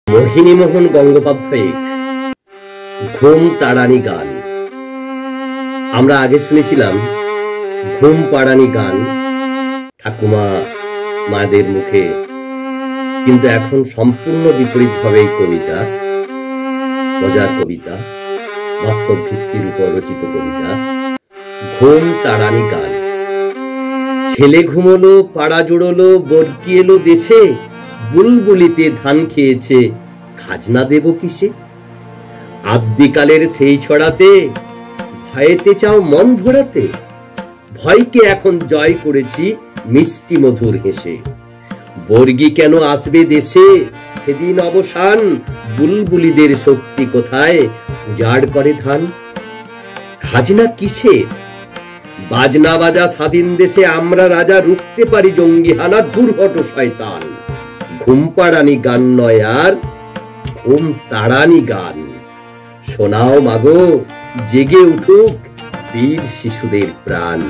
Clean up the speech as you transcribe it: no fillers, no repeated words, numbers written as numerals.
মোহিনীমোহন গঙ্গোপাধ্যায়ের ঘুম তাড়ানি গান। আমরা আগে শুনেছিলাম ঘুম পাড়ানি গান ঠাকুমা মাদের মুখে, কিন্তু এখন সম্পূর্ণ বিপরীত ভাবে এই কবিতা, মজার কবিতা, বাস্তব ভিত্তির উপর রচিত কবিতা, ঘুম তাড়ানি গান। ছেলে ঘুমোলো, পাড়া জুড়োলো, বর্গি এলো দেশে, বুলবুলিতে ধান খেয়েছে, খাজনা দেব কিসে? আদ্যিকালের সেই ছড়াতে ভয়েতে চাও মন ভরাতে, ভয়কে এখন জয় করেছি মিষ্টি মধুর হেসে। বর্গি কেন আসবে দেশে, সেদিন অবসান, বুলবুলিদের শক্তি কোথায়, উজাড় করে ধান। খাজনা কিসে? বাজনা বাজা স্বাধীন দেশে আমরা রাজা, রুখতে পারি জঙ্গি হানা, দুর্হট শয়তান। ঘুম পাড়ানি গান নয় আর ঘুম তাড়ানি গান। শোনাও মাগো, জেগে উঠুক বীর শিশুদের প্রাণ।